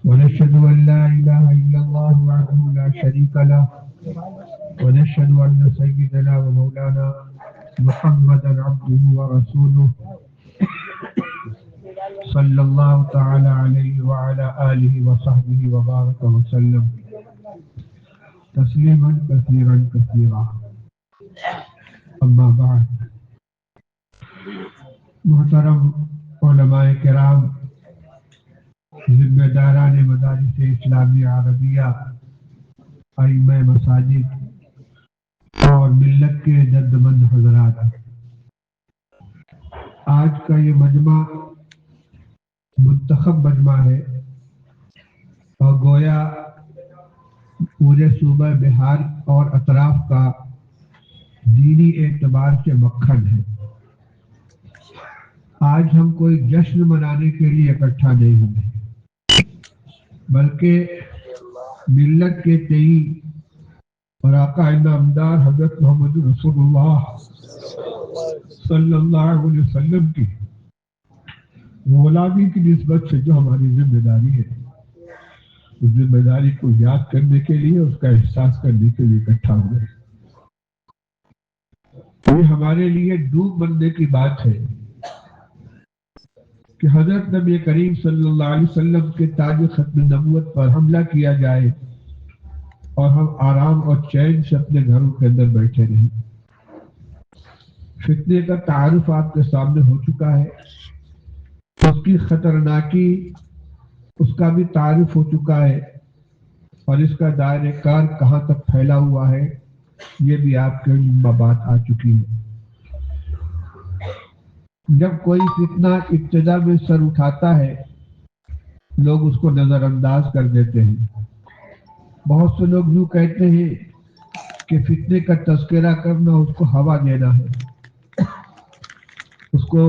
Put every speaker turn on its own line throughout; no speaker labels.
ونشهد أن لا إله إلا الله وحده لا شريك له ونشهد أن سيدنا ومولانا محمدا عبده ورسوله صلى الله تعالى عليه وعلى آله وصحبه وبارك وسلم تسليما كثيرا كثيرا أما بعد محترم علماء کرام، ذمہ داران مدارس اسلامیہ عربیہ، ائمہ مساجد اور ملت کے جدمند حضرات، آج کا یہ مجمع منتخب مجمع ہے اور گویا پورے صوبہ بہار اور اطراف کا دینی اعتبار سے مکھن ہے۔ آج ہم کوئی جشن منانے کے لیے اکٹھا نہیں ہوئے، بلکہ ملت کے تئیں اور آقا نامدار حضرت محمد رسول اللہ صلی اللہ علیہ وسلم کی غلامی کی نسبت سے جو ہماری ذمہ داری ہے، اس ذمہ داری کو یاد کرنے کے لیے، اس کا احساس کرنے کے لیے اکٹھا ہوئے۔ یہ ہمارے لیے ڈوب بننے کی بات ہے کہ حضرت نبی کریم صلی اللہ علیہ وسلم کے تاج ختم نبوت پر حملہ کیا جائے اور ہم آرام اور چین سے اپنے گھروں کے اندر بیٹھے رہیں۔ فتنے کا تعارف آپ کے سامنے ہو چکا ہے، اس کی خطرناکی اس کا بھی تعارف ہو چکا ہے، اور اس کا دائرہ کار کہاں تک پھیلا ہوا ہے یہ بھی آپ کے علم میں بات آ چکی ہے۔ جب کوئی فتنہ ابتدا میں سر اٹھاتا ہے، لوگ اس کو نظر انداز کر دیتے ہیں۔ بہت سے لوگ یوں کہتے ہیں کہ فتنے کا تذکرہ کرنا اس کو ہوا دینا ہے، اس کو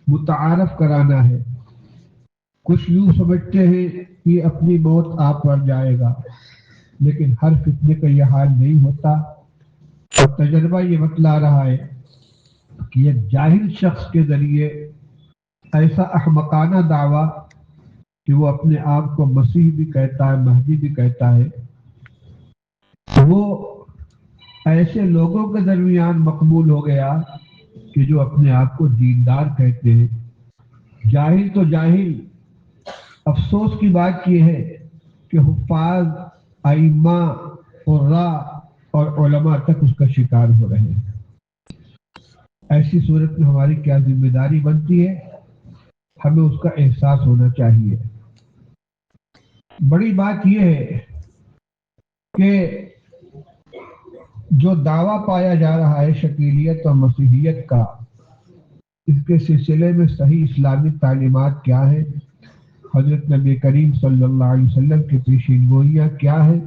متعارف کرانا ہے۔ کچھ یوں سمجھتے ہیں کہ اپنی موت آپ پر جائے گا، لیکن ہر فتنے کا یہ حال نہیں ہوتا، اور تجربہ یہ بتلا رہا ہے کہ ایک جاہل شخص کے ذریعے ایسا احمقانہ دعویٰ کہ وہ اپنے آپ کو مسیح بھی کہتا ہے، مہدی بھی کہتا ہے، وہ ایسے لوگوں کے درمیان مقبول ہو گیا کہ جو اپنے آپ کو دیندار کہتے ہیں۔ جاہل تو جاہل، افسوس کی بات یہ ہے کہ حفاظ، ائمہ، قراء اور علماء تک اس کا شکار ہو رہے ہیں۔ ایسی صورت میں ہماری کیا ذمہ داری بنتی ہے؟ ہمیں اس کا احساس ہونا چاہیے۔ بڑی بات یہ ہے کہ جو دعویٰ پایا جا رہا ہے شکیلیت اور مسیحیت کا، اس کے سلسلے میں صحیح اسلامی تعلیمات کیا ہے، حضرت نبی کریم صلی اللہ علیہ وسلم کی پیشین گوئیاں کیا ہے،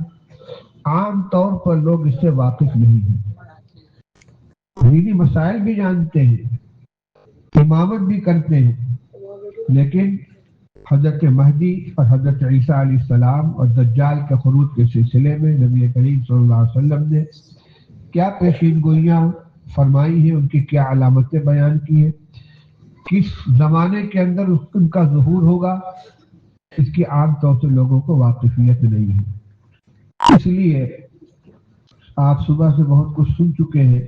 عام طور پر لوگ اس سے واقف نہیں ہیں۔ دینی مسائل بھی جانتے ہیں، امامت بھی کرتے ہیں، لیکن حضرت مہدی اور حضرت عیسیٰ علیہ السلام اور دجال کے خروج کے سلسلے میں نبی کریم صلی اللہ علیہ وسلم نے کیا پیشین گوئیاں فرمائی ہیں، ان کی کیا علامتیں بیان کی ہیں، کس زمانے کے اندر ان کا ظہور ہوگا، اس کی عام طور سے لوگوں کو واقفیت نہیں ہے۔ اس لیے آپ صبح سے بہت کچھ سن چکے ہیں،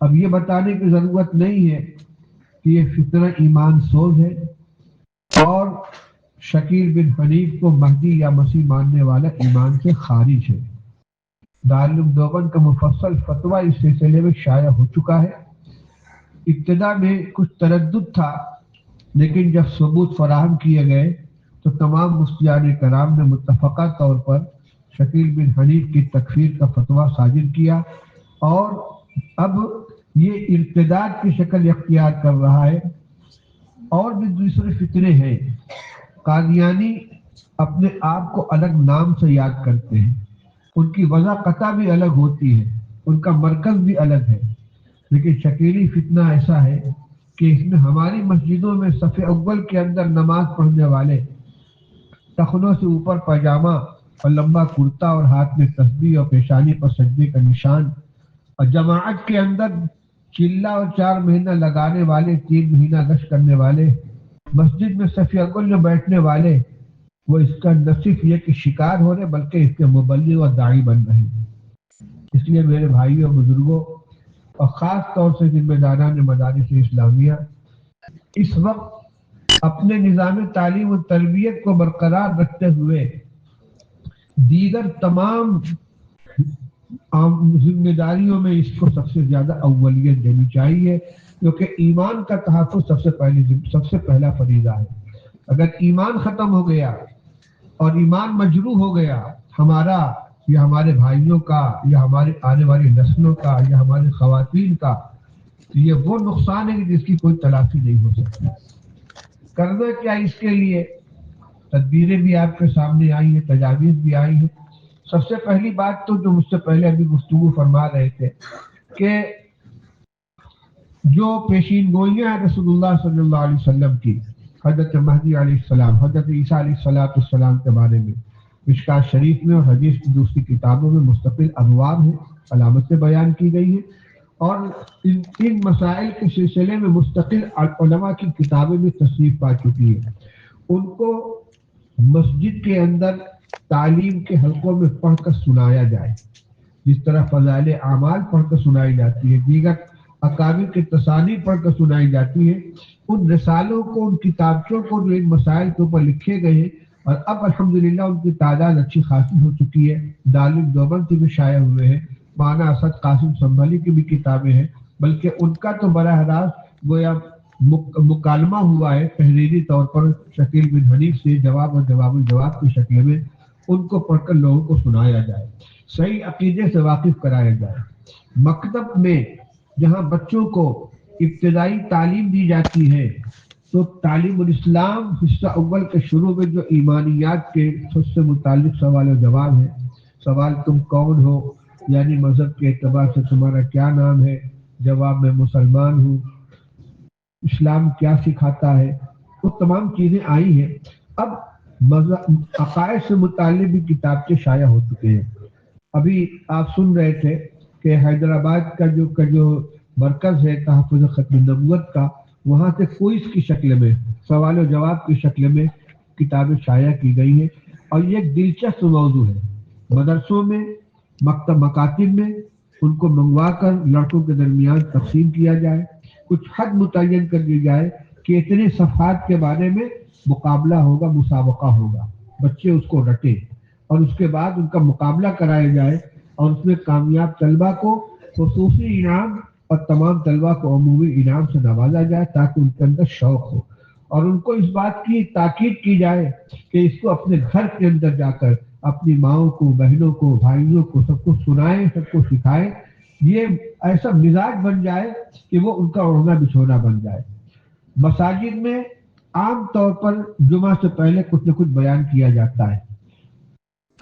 اب یہ بتانے کی ضرورت نہیں ہے کہ یہ فتنہ ایمان سوز ہے اور شکیل بن حنیف کو مہدی یا مسیح ماننے والا ایمان سے خارج ہے۔ دارالعلوم دیوبند کا مفصل فتویٰ اس سلسلے میں شائع ہو چکا ہے۔ ابتدا میں کچھ تردد تھا، لیکن جب ثبوت فراہم کیے گئے تو تمام مفتیان کرام نے متفقہ طور پر شکیل بن حنیف کی تکفیر کا فتویٰ صادر کیا، اور اب یہ ارتداد کی شکل اختیار کر رہا ہے۔ اور بھی دوسرے فتنے ہیں۔ قادیانی اپنے آپ کو الگ نام سے یاد کرتے ہیں، ان کی وضاقتہ بھی الگ ہوتی ہے، ان کا مرکز بھی الگ ہے، لیکن شکیلی فتنہ ایسا ہے کہ اس میں ہماری مسجدوں میں صف اول کے اندر نماز پڑھنے والے ٹخنوں سے اوپر پاجامہ اور لمبا کرتا اور ہاتھ میں تسبیح اور پیشانی پر سجدے کا نشان، اور جماعت کے اندر چلہ اور 4 مہینہ لگانے والے، 3 مہینہ گشت کرنے والے، مسجد میں صف اول میں بیٹھنے والے، وہ اس کا نہ صرف یہ کہ شکار ہو رہے بلکہ اس کے مبلغ اور داعی بن رہے ہیں۔ اس لیے میرے بھائیوں اور بزرگوں اور خاص طور سے ذمہ داران مدارس اسلامیہ اس وقت اپنے نظام تعلیم و تربیت کو برقرار رکھتے ہوئے دیگر تمام ذمہ داریوں میں اس کو سب سے زیادہ اولیت دینی چاہیے، کیونکہ ایمان کا تحفظ سب سے پہلا فریضہ ہے۔ اگر ایمان ختم ہو گیا اور ایمان مجروح ہو گیا ہمارا یا ہمارے بھائیوں کا یا ہمارے آنے والی نسلوں کا یا ہماری خواتین کا، تو یہ وہ نقصان ہے جس کی کوئی تلافی نہیں ہو سکتی۔ کرنا کیا اس کے لیے؟ تدبیریں بھی آپ کے سامنے آئی ہیں، تجاویز بھی آئی ہیں۔ سب سے پہلی بات تو جو مجھ سے پہلے ابھی گفتگو فرما رہے تھے کہ جو پیشین گوئیاں ہیں رسول اللہ صلی اللہ علیہ وسلم کی حضرت مہدی علیہ السلام، حضرت عیسیٰ علیہ السلام کے بارے میں مشکات شریف میں اور حدیث کی دوسری کتابوں میں مستقل انوار ہیں، علامت سے بیان کی گئی ہے، اور ان مسائل کے سلسلے میں مستقل علماء کی کتابیں بھی تصنیف پا چکی ہیں۔ ان کو مسجد کے اندر تعلیم کے حلقوں میں پڑھ کر سنایا جائے، جس طرح فضائل اعمال پڑھ کر سنائی جاتی ہے، دیگر اکابر کی تصانیف پڑھ کر سنائی جاتی ہے، ان رسالوں کو، ان کتابچوں کو جو ان مسائل کے اوپر لکھے گئے ہیں، اور اب الحمدللہ ان کی تعداد اچھی خاصی ہو چکی ہے۔ دارالعلوم دیوبند سے بھی شائع ہوئے ہیں، مولانا اسد قاسم سنبھلی کی بھی کتابیں ہیں، بلکہ ان کا تو براہ راست گویا مکالمہ ہوا ہے تحریری طور پر شکیل بن حنیف سے، جواب اور جواب الجواب کی شکل میں ان کو پڑھ کر لوگوں کو سنایا جائے، صحیح عقیدے سے واقف کرایا جائے۔ مکتب میں جہاں بچوں کو ابتدائی تعلیم دی جاتی ہے تو تعلیم الاسلام حصہ اول کے شروع میں جو ایمانیات کے خود سے متعلق سوال و جواب ہے، سوال تم کون ہو یعنی مذہب کے اعتبار سے تمہارا کیا نام ہے، جواب میں مسلمان ہوں، اسلام کیا سکھاتا ہے، وہ تمام چیزیں آئی ہیں۔ اب عقائد سے متعلق بھی کتابچے شائع ہو چکے ہیں۔ ابھی آپ سن رہے تھے کہ حیدرآباد کا جو مرکز ہے تحفظ ختم نبوت کا، وہاں سے کوئز کی شکل میں، سوال و جواب کی شکل میں کتابیں شائع کی گئی ہیں، اور یہ ایک دلچسپ موضوع ہے۔ مدرسوں میں، مکاتب میں ان کو منگوا کر لڑکوں کے درمیان تقسیم کیا جائے، کچھ حد متعین کر دی جائے کہ اتنے صفحات کے بارے میں مقابلہ ہوگا، مسابقہ ہوگا، بچے اس کو رٹیں، اور اس کے بعد ان کا مقابلہ کرایا جائے، اور اس میں کامیاب طلبہ کو خصوصی انعام اور تمام طلبہ کو عمومی انعام سے نوازا جائے تاکہ ان کے اندر شوق ہو، اور ان کو اس بات کی تاکید کی جائے کہ اس کو اپنے گھر کے اندر جا کر اپنی ماؤں کو، بہنوں کو، بھائیوں کو، سب کو سنائیں، سب کو سکھائیں، یہ ایسا مزاج بن جائے کہ وہ ان کا اڑنا بچھونا بن جائے۔ مساجد میں عام طور پر جمعہ سے پہلے کچھ نہ کچھ بیان کیا جاتا ہے،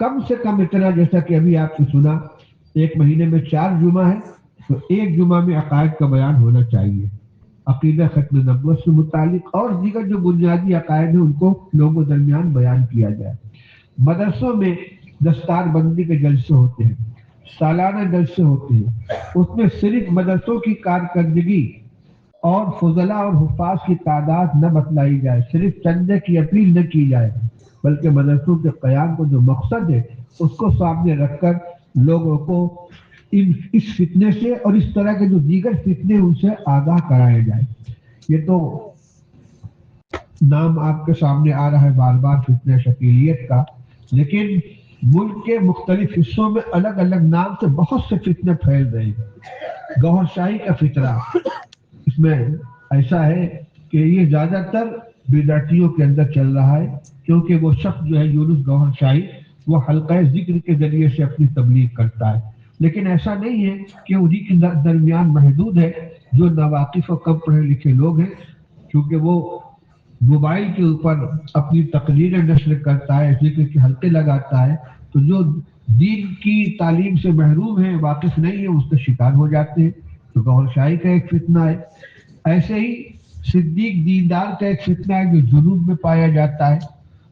کم سے کم اتنا، جیسا کہ ابھی آپ نے سنا، ایک مہینے میں 4 جمعہ ہے تو ایک جمعہ میں عقائد کا بیان ہونا چاہیے، عقیدہ ختم نبوت سے متعلق اور دیگر جو بنیادی عقائد ہیں ان کو لوگوں کے درمیان بیان کیا جائے۔ مدرسوں میں دستار بندی کے جلسے ہوتے ہیں، سالانہ جلسے ہوتے ہیں، اس میں صرف مدرسوں کی کارکردگی اور فضلاء اور حفاظ کی تعداد نہ بتلائی جائے، صرف چندے کی اپیل نہ کی جائے، بلکہ مدرسوں کے قیام کو جو مقصد ہے اس کو سامنے رکھ کر لوگوں کو اس فتنے سے اور اس طرح کے جو دیگر فتنے ان سے آگاہ کرایا جائے۔ یہ تو نام آپ کے سامنے آ رہا ہے بار بار فتنہ شکیلیت کا، لیکن ملک کے مختلف حصوں میں الگ الگ نام سے بہت سے فتنے پھیل رہے ہیں۔ گوہر شاہی کا فتنہ اس میں ایسا ہے کہ یہ زیادہ تر بدعتیوں کے اندر چل رہا ہے، کیونکہ وہ شخص جو ہے یونس گوہر شاہی، وہ حلقہ ذکر کے ذریعے سے اپنی تبلیغ کرتا ہے، لیکن ایسا نہیں ہے کہ انہی کے درمیان محدود ہے جو ناواقف اور کم پڑھے لکھے لوگ ہیں، کیونکہ وہ موبائل کے اوپر اپنی تقریریں نشر کرتا ہے، ذکر کے حلقے لگاتا ہے، تو جو دین کی تعلیم سے محروم ہیں، واقف نہیں ہے، اس کا شکار ہو جاتے ہیں۔ تو گوہر شاہی کا ایک فتنہ ہے۔ ایسے ہی صدیق دیندار کا ایک فتنہ ہے جو جنوب میں پایا جاتا ہے،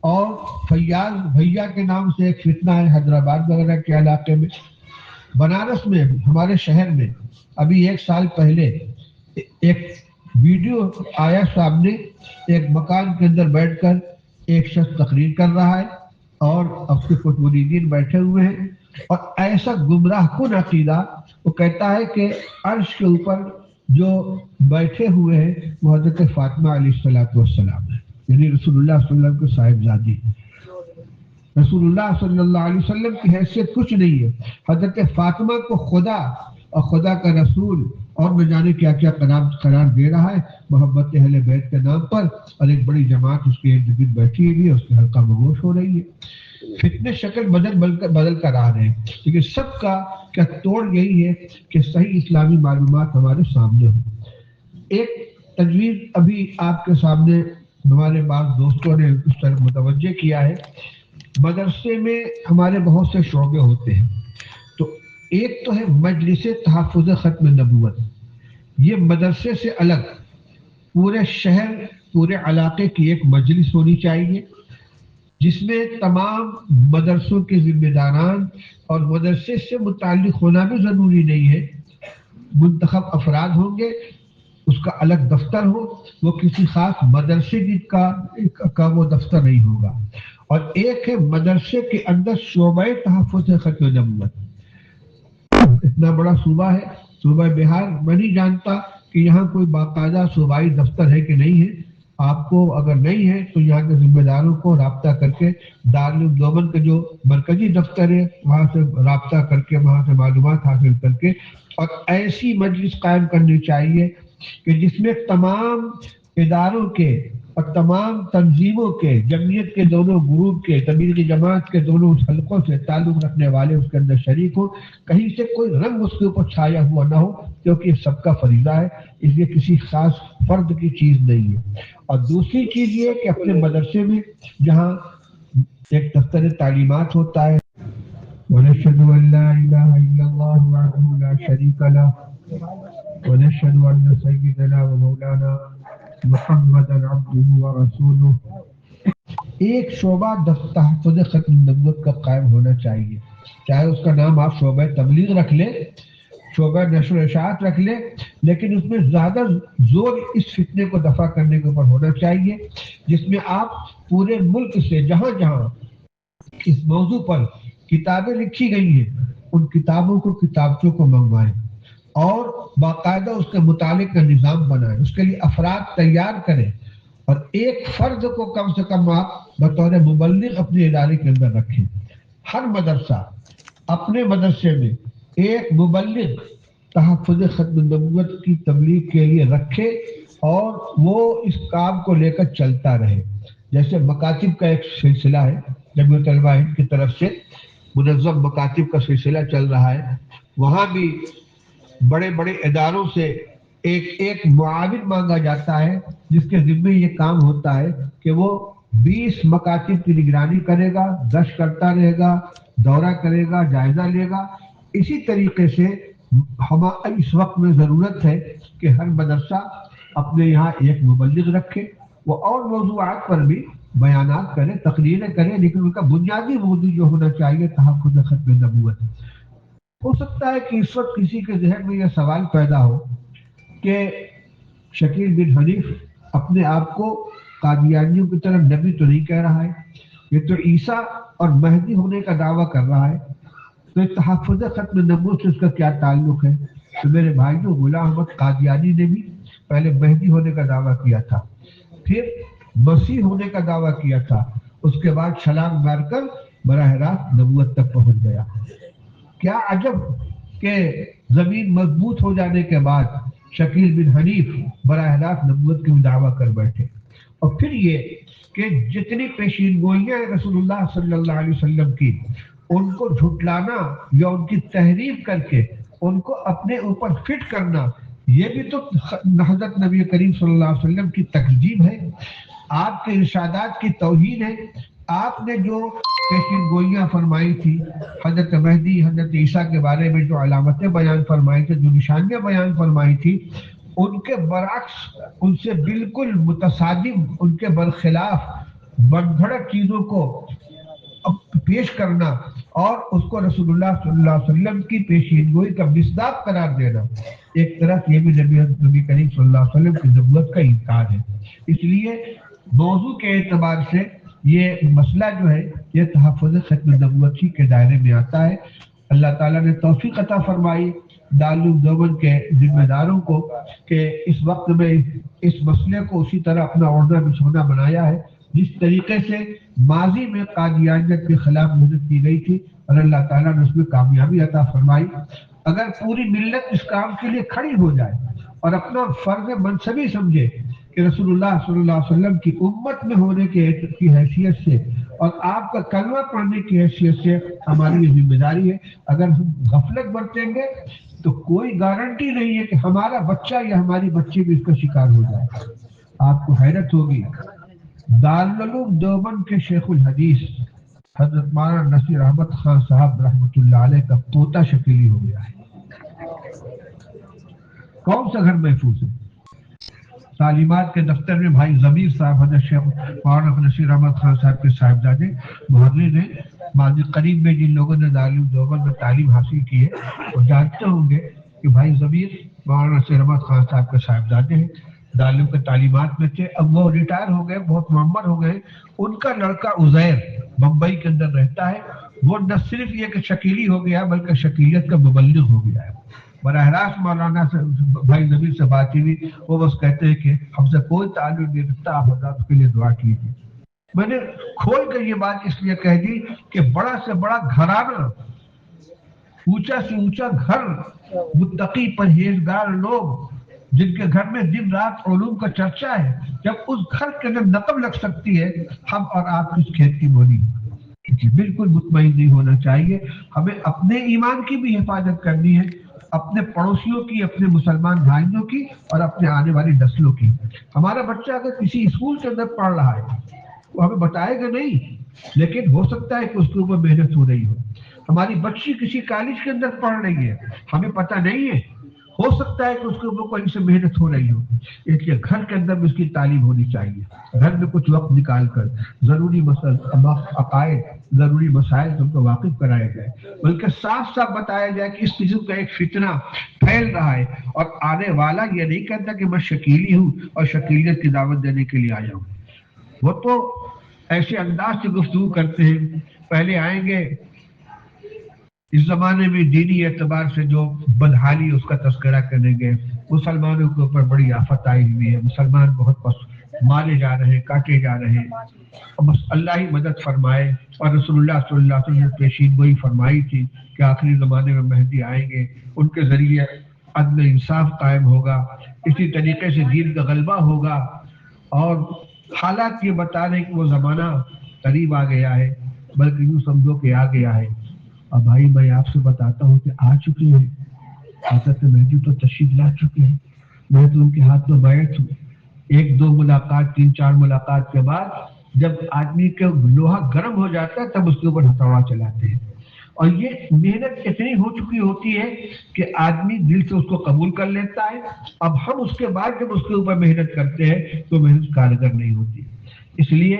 اور فیاض بھیا کے نام سے ایک فتنہ ہے حیدرآباد وغیرہ کے علاقے میں۔ بنارس میں ہمارے شہر میں ابھی 1 سال پہلے ایک ویڈیو آیا سامنے، ایک مکان کے اندر بیٹھ کر ایک شخص تقریر کر رہا ہے اور اب سے کچھ مریدین بیٹھے ہوئے ہیں، اور ایسا گمراہ کن عقیدہ، وہ کہتا ہے کہ عرش کے اوپر جو بیٹھے ہوئے ہیں وہ حضرت فاطمہ علیہ السلام ہے، یعنی رسول اللہ صلی اللہ علیہ وسلم کے صاحبزادی۔ رسول اللہ صلی اللہ علیہ وسلم کی حیثیت کچھ نہیں ہے، حضرت فاطمہ کو خدا اور خدا کا رسول اور نہ جانے کیا کیا قرار دے رہا ہے محبت اہل بیت کے نام پر، اور ایک بڑی جماعت اس کے ارد گرد بیٹھی ہوئی ہے، اس کی حلقہ مگوش ہو رہی ہے۔ فتنے شکل بدل کر آ رہے ہیں، لیکن سب کا کیا توڑ یہی ہے کہ صحیح اسلامی معلومات ہمارے سامنے ہوں۔ ایک تجویز ابھی آپ کے سامنے ہمارے بعض دوستوں نے اس طرح متوجہ کیا ہے۔ مدرسے میں ہمارے بہت سے شعبے ہوتے ہیں، تو ایک تو ہے مجلس تحفظ ختم نبوت، یہ مدرسے سے الگ پورے شہر پورے علاقے کی ایک مجلس ہونی چاہیے، جس میں تمام مدرسوں کے ذمہ داران اور مدرسے سے متعلق ہونا بھی ضروری نہیں ہے، منتخب افراد ہوں گے، اس کا الگ دفتر ہو، وہ کسی خاص مدرسے کا وہ دفتر نہیں ہوگا، اور ایک ہے مدرسے کے اندر شعبہ تحفظ ختم نبوت۔ اتنا بڑا صوبہ ہے صوبہ بہار، میں نہیں جانتا کہ یہاں کوئی باقاعدہ صوبائی دفتر ہے کہ نہیں ہے، آپ کو اگر نہیں ہے تو یہاں کے ذمہ داروں کو رابطہ کر کے دارالعلوم دیوبند کے جو مرکزی دفتر ہے وہاں سے رابطہ کر کے وہاں سے معلومات حاصل کر کے اور ایسی مجلس قائم کرنی چاہیے کہ جس میں تمام اداروں کے اور تمام تنظیموں کے، جمعیت کے دونوں گروپ کے، تبلیغی جماعت کے دونوں حلقوں سے تعلق رکھنے والے اس کے اندر شریک ہوں، کہیں سے کوئی رنگ اس کے اوپر چھایا ہوا نہ ہو، کیونکہ یہ سب کا فریضہ ہے، اس لیے کسی خاص فرد کی چیز نہیں ہے۔ اور دوسری چیز یہ کہ اپنے مدرسے میں جہاں ایک دفتر تعلیمات ہوتا ہے، وَنَشْهَدُ أَن لَا إِلَٰهَ إِلَّا اللَّهُ وَحْدَهُ لَا شَرِيكَ لَهُ وَنَشْهَدُ أَنَّ سَيِّدَنَا وَمَوْلَانَا مُحَمَّدًا عَبْدُهُ وَرَسُولُهُ۔ ایک شعبہ تحفظ ختم نبوت کا قائم ہونا چاہیے، چاہے اس کا نام آپ شعبہ تبلیغ رکھ لیں، شعبہ نشر و اشاعت رکھ لیں، لیکن اس میں زیادہ زور اس فتنے کو دفع کرنے کے اوپر ہونا چاہیے جس میں آپ پورے ملک سے جہاں جہاں اس موضوع پر کتابیں لکھی گئی ہیں ان کتابوں کو کتابچوں کو منگوائیں اور باقاعدہ اس کے مطالعے کا نظام بنائیں، اس کے لیے افراد تیار کریں، اور ایک فرد کو کم سے کم آپ بطور مبلغ اپنے ادارے کے اندر رکھیں۔ ہر مدرسہ اپنے مدرسے میں ایک مبلغ تحفظ ختم نبوت کی تبلیغ کے لیے رکھے اور وہ اس کام کو لے کر چلتا رہے۔ جیسے مکاتب کا ایک سلسلہ ہے، جمعیت علماء ہند کی طرف سے منظم مکاتب کا سلسلہ چل رہا ہے، وہاں بھی بڑے بڑے اداروں سے ایک معاون مانگا جاتا ہے جس کے ذمہ یہ کام ہوتا ہے کہ وہ 20 مکاتب کی نگرانی کرے گا، گشت کرتا رہے گا، دورہ کرے گا، جائزہ لے گا۔ اسی طریقے سے اس وقت میں ضرورت ہے کہ ہر مدرسہ اپنے یہاں ایک مبلغ رکھے، وہ اور موضوعات پر بھی بیانات کرے، تقریریں کرے، لیکن ان کا بنیادی موضوع جو ہونا چاہیے تحفظ ختم نبوت۔ ہو سکتا ہے کہ اس وقت کسی کے ذہن میں یہ سوال پیدا ہو کہ شکیل بن حنیف اپنے آپ کو قادیانیوں کی طرف نبی تو نہیں کہہ رہا ہے، یہ تو عیسیٰ اور مہدی ہونے کا دعویٰ کر رہا ہے، تو تحفظ ختم نبوت سے اس کا کیا تعلق ہے؟ تو میرے بھائیوں، غلام احمد قادیانی نے بھی پہلے مہدی ہونے کا دعویٰ کیا تھا، پھر مسیح ہونے کا دعویٰ کیا تھا، اس کے بعد چھلانگ مار کر براہ راست نبوت تک پہنچ گیا۔ کیا عجب کہ زمین مضبوط ہو جانے کے بعد شکیل بن حنیف براہ راست نبوت کی دعویٰ کر بیٹھے۔ اور پھر یہ کہ جتنی پیشین گوئیاں رسول اللہ صلی اللہ علیہ وسلم کی، ان کو جھٹلانا یا ان کی تحریف کر کے ان کو اپنے اوپر فٹ کرنا، یہ بھی تو حضرت نبی کریم صلی اللہ علیہ وسلم کی تکذیب ہے، آپ کے ارشادات کی توہین ہے۔ آپ نے جو پیشین گوئیاں فرمائی تھی حضرت مہدی، حضرت عیسیٰ کے بارے میں جو علامتیں بیان فرمائی تھی، جو نشانیاں بیان فرمائی تھی، ان کے برعکس، ان سے بالکل متصادم، ان کے برخلاف بدگھڑک چیزوں کو پیش کرنا اور اس کو رسول اللہ صلی اللہ علیہ وسلم کی پیشین گوئی کا مصداق قرار دینا، ایک طرف یہ بھی نبی کریم صلی اللہ علیہ وسلم کی نبوت کا انکار ہے۔ اس لیے موضوع کے اعتبار سے یہ مسئلہ جو ہے یہ تحفظ ختم نبوتی کے دائرے میں آتا ہے۔ اللہ تعالیٰ نے توفیق عطا فرمائی دارالعلوم دیوبند کے ذمہ داروں کو کہ اس وقت میں اس مسئلے کو اسی طرح اپنا اوڑھنا بچھونا بنایا ہے جس طریقے سے ماضی میں قادیانیت کے خلاف محنت کی گئی تھی، اور اللہ تعالیٰ نے اس میں کامیابی عطا فرمائی۔ اگر پوری ملت اس کام کے لیے کھڑی ہو جائے اور اپنا فرض منصبی سمجھے کہ رسول اللہ صلی اللہ علیہ وسلم کی امت میں ہونے کی حیثیت سے اور آپ کا کلمہ پڑھنے کی حیثیت سے ہماری یہ ذمہ داری ہے، اگر ہم غفلت برتیں گے تو کوئی گارنٹی نہیں ہے کہ ہمارا بچہ یا ہماری بچی بھی اس کا شکار ہو جائے۔ آپ کو حیرت ہوگی، دارالعلوم دیوبند کے شیخ الحدیث حضرت مولانا نصیر احمد خان صاحب رحمۃ اللہ علیہ کا پوتا شکیلی ہو گیا ہے۔ کون سا گھر محفوظ ہے؟ تعلیمات کے دفتر میں بھائی ضمیر صاحب حضرت شیخ مولانا نصیر احمد خان صاحب کے صاحبزادے محرر نے ماضی قریب میں جن لوگوں نے دارالعلوم دیوبند میں تعلیم حاصل کی ہے وہ جانتے ہوں گے کہ بھائی ضمیر مولانا نصیر احمد خان صاحب کے صاحبزادے ہیں، دارالعلوم کے تعلیمات میں تھے، اب وہ ریٹائر ہو گئے، بہت معمر ہو گئے۔ ان کا لڑکا عزیر بمبئی کے اندر رہتا ہے، وہ نہ صرف یہ کہ شکیلی ہو گیا بلکہ شکیلیت کا مبلغ ہو گیا ہے۔ براہ راست مولانا سے بھائی نبیل سے بات ہوئی، وہ بس کہتے ہیں کہ ہم سے کوئی تعلق نہیں رکھتا، آپ حضرات کے لیے دعا کیجیے۔ میں نے کھول کر یہ بات اس لیے کہہ دی کہ بڑا سے بڑا گھرانہ، اونچا سے اونچا گھر، متقی پرہیزگار لوگ جن کے گھر میں دن رات علوم کا چرچا ہے، جب اس گھر کے اندر نقب لگ سکتی ہے، ہم اور آپ کس کھیت کی بولی؟ بالکل مطمئن نہیں ہونا چاہیے۔ ہمیں اپنے ایمان کی بھی حفاظت کرنی ہے، اپنے پڑوسیوں کی، اپنے مسلمان بھائیوں کی اور اپنے آنے والی نسلوں کی۔ ہمارا بچہ اگر کسی اسکول کے اندر پڑھ رہا ہے وہ ہمیں بتائے گا نہیں، لیکن ہو سکتا ہے کہ اس کے اوپر محنت ہو رہی ہو۔ ہماری بچی کسی کالج کے اندر پڑھ رہی ہے، ہمیں پتہ نہیں ہے، ہو سکتا ہے کہ اس کے اوپر کوئی سے محنت ہو رہی ہو۔ اس لیے گھر کے اندر بھی اس کی تعلیم ہونی چاہیے، گھر میں کچھ وقت نکال کر ضروری عقائد، ضروری مسائل سے ان کو واقف کرایا جائے، بلکہ صاف صاف بتایا جائے کہ اس قسم کا ایک فتنہ پھیل رہا ہے اور آنے والا یہ نہیں کہتا کہ میں شکیلی ہوں اور شکیلیت کی دعوت دینے کے لیے آیا ہوں۔ وہ تو ایسے انداز سے گفتگو کرتے ہیں، پہلے آئیں گے اس زمانے میں دینی اعتبار سے جو بدحالی اس کا تذکرہ کریں گے، مسلمانوں کے اوپر بڑی آفت آئی ہوئی ہے، مسلمان بہت مارے جا رہے ہیں، کاٹے جا رہے ہیں، بس اللہ ہی مدد فرمائے۔ اور رسول اللہ صلی اللہ علیہ وسلم نے پیشین گوئی فرمائی تھی کہ آخری زمانے میں مہدی آئیں گے، ان کے ذریعے عدل انصاف قائم ہوگا، اسی طریقے سے دین کا غلبہ ہوگا، اور حالات یہ بتا رہے کہ وہ زمانہ قریب آ گیا ہے، بلکہ یوں سمجھو کہ آ گیا ہے۔ اب بھائی میں آپ سے بتاتا ہوں کہ آ چکی ہے، حضرت مہدی تو تشریف لا چکے ہیں، میں تو ان کے ہاتھ میں بیعت ہوں۔ ایک دو ملاقات، تین چار ملاقات کے بعد جب آدمی کا لوہا گرم ہو جاتا ہے تب اس کے اوپر ہتھوڑا چلاتے ہیں، اور یہ محنت اتنی ہو چکی ہوتی ہے کہ آدمی دل سے اس کو قبول کر لیتا ہے۔ اب ہم اس کے بعد جب اس کے اوپر محنت کرتے ہیں تو محنت کارگر نہیں ہوتی، اس لیے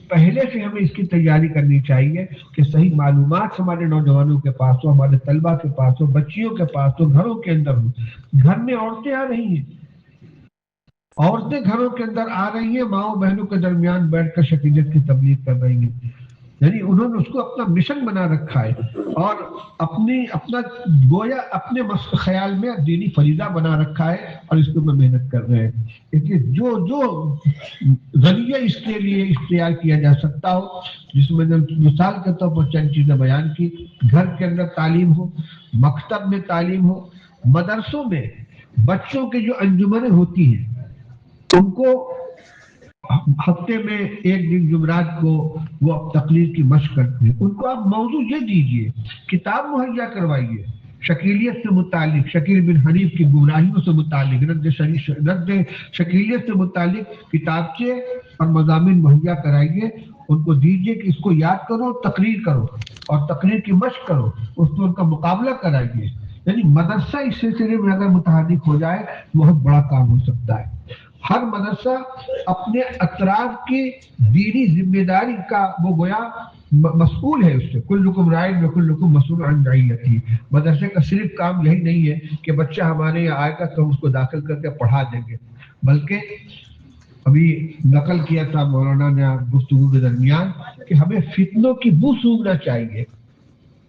پہلے سے ہمیں اس کی تیاری کرنی چاہیے کہ صحیح معلومات ہمارے نوجوانوں کے پاس ہو، ہمارے طلبہ کے پاس ہو، بچیوں کے پاس ہو، گھروں کے اندر ہو۔ گھر میں عورتیں آ رہی ہیں، عورتیں گھروں کے اندر آ رہی ہیں، ماؤں بہنوں کے درمیان بیٹھ کر شکیلیت کی تبلیغ کر رہی ہیں، یعنی انہوں نے اس کو اپنا مشن بنا رکھا ہے اور اپنا گویا اپنے خیال میں دینی فریضہ بنا رکھا ہے اور اس کے اوپر محنت کر رہے ہیں۔ اس لیے جو ذریعہ اس کے لیے اختیار کیا جا سکتا ہو، جس میں مثال کے طور پر چند چیزیں بیان کی، گھر کے اندر تعلیم ہو، مکتب میں تعلیم ہو، مدرسوں میں بچوں کی جو انجمنیں ہوتی ہیں ان کو ہفتے میں ایک دن جمعرات کو وہ تقریر کی مشق کرتے ہیں، ان کو آپ موضوع یہ دیجئے، کتاب مہیا کروائیے شکیلیت سے متعلق، شکیل بن حنیف کی گمراہیوں سے متعلق، رد شکیلیت سے متعلق کتابچے اور مضامین مہیا کرائیے، ان کو دیجئے کہ اس کو یاد کرو، تقریر کرو اور تقریر کی مشق کرو، اس میں ان کا مقابلہ کرائیے۔ یعنی مدرسہ اس سلسلے میں اگر متحرک ہو جائے بہت بڑا کام ہو سکتا ہے۔ ہر مدرسہ اپنے اطراف کی دینی ذمہ داری کا وہ گویا مسئول ہے، اس سے کلکم راع وکلکم مسئول عن رعیتہ۔ مدرسے کا صرف کام یہی نہیں ہے کہ بچہ ہمارے یہاں آئے گا تو ہم اس کو داخل کر کے پڑھا دیں گے، بلکہ ابھی نقل کیا تھا مولانا نے گفتگو کے درمیان کہ ہمیں فتنوں کی بو سونگنا چاہیے.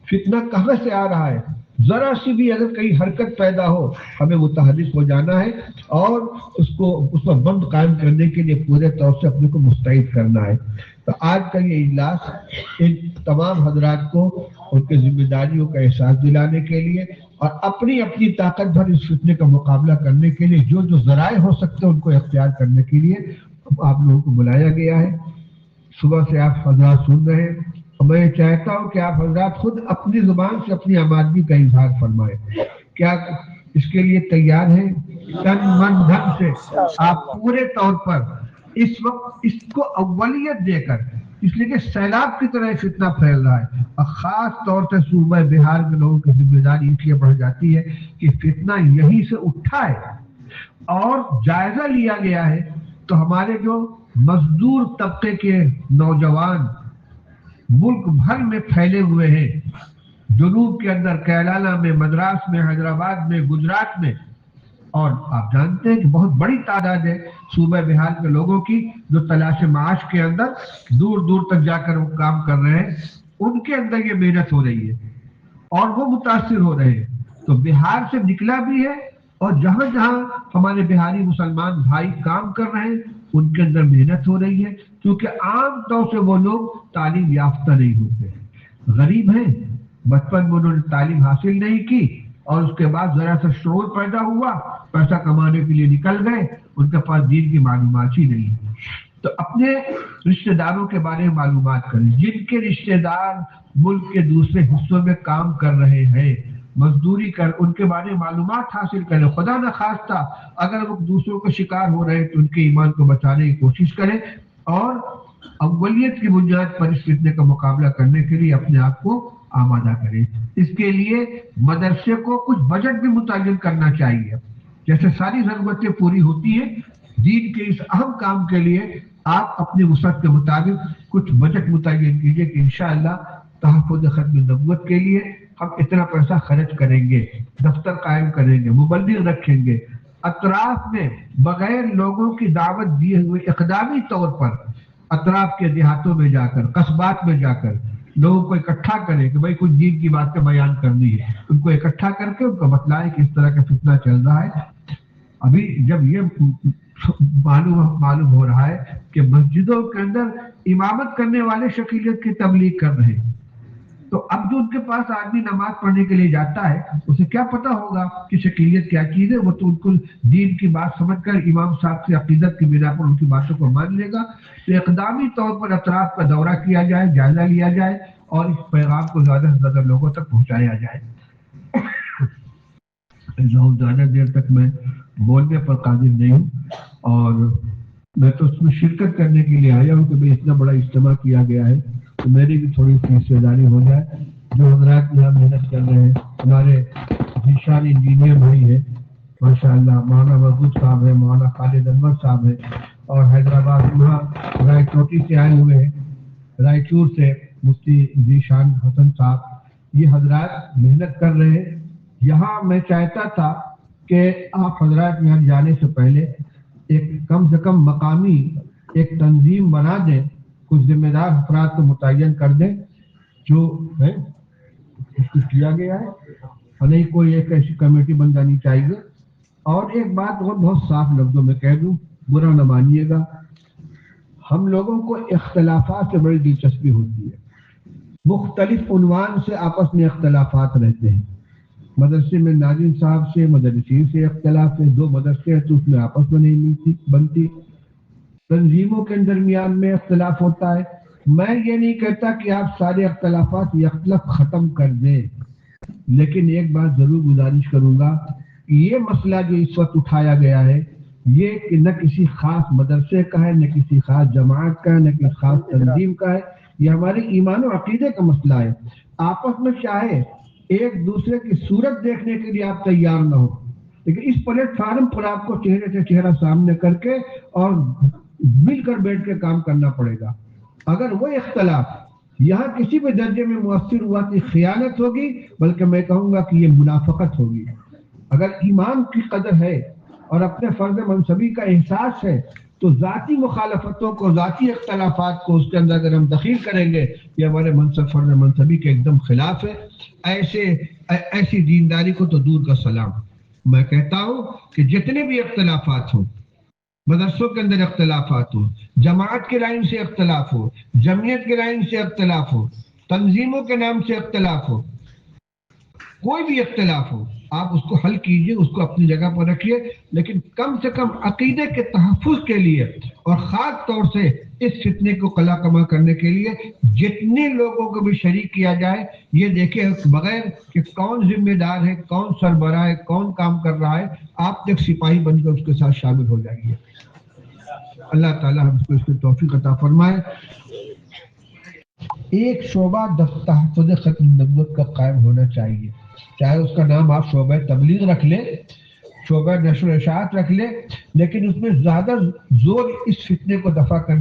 فتنہ کہاں سے آ رہا ہے؟ ذرا سی بھی اگر کئی حرکت پیدا ہو ہمیں متحرک ہو جانا ہے اور اس پر بند قائم کرنے کے لیے پورے طور سے اپنے کو مستعد کرنا ہے. تو آج کا یہ اجلاس ان تمام حضرات کو ان کے ذمہ داریوں کا احساس دلانے کے لیے اور اپنی اپنی طاقت بھر اس فتنے کا مقابلہ کرنے کے لیے جو جو ذرائع ہو سکتے ہیں ان کو اختیار کرنے کے لیے آپ لوگوں کو بلایا گیا ہے. صبح سے آپ حضرات سن رہے ہیں. میں چاہتا ہوں کہ آپ حضرات خود اپنی زبان سے اپنی آمادگی کا اظہار فرمائیں. کیا اس کے لیے تیار ہیں؟ تن من دھن سے آپ پورے طور پر اس وقت اس کو اولیت دے کر، اس لیے کہ سیلاب کی طرح فتنہ پھیل رہا ہے اور خاص طور سے صوبہ بہار کے لوگوں کی ذمہ داری اس لیے بڑھ جاتی ہے کہ فتنہ یہیں سے اٹھا ہے اور جائزہ لیا گیا ہے. تو ہمارے جو مزدور طبقے کے نوجوان ملک بھر میں پھیلے ہوئے ہیں، جنوب کے اندر کیرالہ میں، مدراس میں، حیدرآباد میں، گجرات میں، اور آپ جانتے ہیں کہ بہت بڑی تعداد ہے صوبہ بہار کے لوگوں کی جو تلاش معاش کے اندر دور دور تک جا کر وہ کام کر رہے ہیں. ان کے اندر یہ محنت ہو رہی ہے اور وہ متاثر ہو رہے ہیں. تو بہار سے نکلا بھی ہے اور جہاں جہاں ہمارے بہاری مسلمان بھائی کام کر رہے ہیں ان کے اندر محنت ہو رہی ہے، کیونکہ عام طور سے وہ لوگ تعلیم یافتہ نہیں ہوتے ہیں، غریب ہیں، بچپن میں انہوں نے تعلیم حاصل نہیں کی اور اس کے بعد ذرا سا شعور پیدا ہوا، پیسہ کمانے کے لیے نکل گئے، ان کے پاس دین کی معلومات ہی نہیں. تو اپنے رشتہ داروں کے بارے میں معلومات کریں، جن کے رشتہ دار ملک کے دوسرے حصوں میں کام کر رہے ہیں، مزدوری کر، ان کے بارے میں معلومات حاصل کریں. خدا نہ خواستہ اگر وہ دوسروں کے شکار ہو رہے ہیں تو ان کے ایمان کو بچانے کی کوشش کریں اور اولیت کی بنیاد پر اس فتنے کا مقابلہ کرنے کے لیے اپنے آپ کو آمادہ کریں. اس کے لیے مدرسے کو کچھ بجٹ بھی متعین کرنا چاہیے. جیسے ساری ضرورتیں پوری ہوتی ہیں، دین کے اس اہم کام کے لیے آپ اپنی وسعت کے مطابق کچھ بجٹ متعین کیجئے کہ انشاءاللہ تحفظ ختم نبوت کے لیے ہم اتنا پیسہ خرچ کریں گے، دفتر قائم کریں گے، مبلغ رکھیں گے، اطراف میں بغیر لوگوں کی دعوت دیے ہوئے اقدامی طور پر اطراف کے دیہاتوں میں جا کر، قصبات میں جا کر لوگوں کو اکٹھا کریں کہ بھائی کچھ دین کی باتیں بیان کرنی ہے. ان کو اکٹھا کر کے ان کو بتلائیں کہ اس طرح کا فتنہ چل رہا ہے. ابھی جب یہ معلوم ہو رہا ہے کہ مسجدوں کے اندر امامت کرنے والے شکیلیت کی تبلیغ کر رہے ہیں، تو اب جو ان کے پاس آدمی نماز پڑھنے کے لیے جاتا ہے اسے کیا پتا ہوگا کہ شکیلیت کیا چیز ہے؟ وہ تو ان کو دین کی بات سمجھ کر امام صاحب سے عقیدت کی بنا پر ان کی باتوں کو مان لے گا. تو اقدامی طور پر اطراف کا دورہ کیا جائے، جائزہ لیا جائے اور اس پیغام کو زیادہ سے زیادہ لوگوں تک پہنچایا جائے. زیادہ دیر تک میں بولنے پر قادر نہیں ہوں اور میں تو اس میں شرکت کرنے کے لیے آیا ہوں کہ بھئی اتنا بڑا اجتماع کیا گیا ہے تو میری بھی تھوڑی سی حصہ داری ہو جائے. جو حضرات یہاں محنت کر رہے ہیں، ہمارے ذیشان انجینئر بھائی ہیں ماشاءاللہ، مولانا محبوب صاحب ہیں، مولانا خالد انور صاحب ہیں، اور حیدرآباد وہاں رائے چوٹی سے آئے ہوئے ہیں، رائچور سے مفتی ذیشان حسن صاحب، یہ حضرات محنت کر رہے ہیں. یہاں میں چاہتا تھا کہ آپ حضرات یہاں جانے سے پہلے ایک کم سے کم مقامی ایک تنظیم بنا دیں، کچھ ذمہ دار افراد کو متعین کر دیں جو ہے اس کو کیا گیا ہے، نہیں کوئی ایک ایسی کمیٹی بن جانی چاہیے. اور ایک بات اور بہت صاف لفظوں میں کہہ دوں، برا نہ مانیے گا، ہم لوگوں کو اختلافات سے بڑی دلچسپی ہوتی ہے. مختلف عنوان سے آپس میں اختلافات رہتے ہیں. مدرسے میں ناظم صاحب سے، مدرسین سے اختلاف ہے، دو مدرسے ہیں تو اس میں آپس میں نہیں بنتی، تنظیموں کے درمیان میں اختلاف ہوتا ہے. میں یہ نہیں کہتا کہ آپ سارے اختلافات یکلف ختم کر دیں، لیکن ایک بات ضرور گزارش کروں گا کہ یہ مسئلہ جو اس وقت اٹھایا گیا ہے یہ کہ نہ کسی خاص مدرسے کا ہے، نہ کسی خاص جماعت کا ہے، نہ کسی خاص تنظیم کا ہے، یہ ہمارے ایمان و عقیدے کا مسئلہ ہے. آپس میں چاہے ایک دوسرے کی صورت دیکھنے کے لیے آپ تیار نہ ہو، لیکن اس پلیٹ فارم پر آپ کو چہرے سے چہرہ سامنے کر کے اور مل کر بیٹھ کے کام کرنا پڑے گا. اگر وہ اختلاف یہاں کسی بھی درجے میں مؤثر ہوا تو خیانت ہوگی، بلکہ میں کہوں گا کہ یہ منافقت ہوگی. اگر ایمان کی قدر ہے اور اپنے فرض منصبی کا احساس ہے تو ذاتی مخالفتوں کو، ذاتی اختلافات کو اس کے اندر اگر ہم دخیل کریں گے، یہ ہمارے منصب فرض منصبی کے ایک دم خلاف ہے۔ ایسی دینداری کو تو دور کا سلام۔ میں کہتا ہوں کہ جتنے بھی اختلافات ہوں، مدرسوں کے اندر اختلافات ہو، جماعت کے لائن سے اختلاف ہو، جمعیت کے لائن سے اختلاف ہو، تنظیموں کے نام سے اختلاف ہو، کوئی بھی اختلاف ہو، آپ اس کو حل کیجئے، اس کو اپنی جگہ پر رکھیے، لیکن کم سے کم عقیدے کے تحفظ کے لیے اور خاص طور سے اس فتنے کو قلع کما کرنے کے لیے جتنے لوگوں کو بھی شریک کیا جائے، یہ دیکھیں بغیر کہ کون ذمہ دار ہے، کون سربراہ ہے، کون کام کر رہا ہے، آپ ایک سپاہی بن کر اس کے ساتھ شامل ہو جائیے۔ اللہ تعالیٰ ہم کو اس کی توفیق عطا فرمائے۔ ایک شعبہ تحفظ ختم نبوت کا قائم ہونا چاہیے، چاہے اس کا نام آپ شعبہ تبلیغ رکھ لیں، شعبہ نشر و اشاعت رکھ لیں، لیکن اس میں زیادہ زور اس فتنے کو دفع کرنے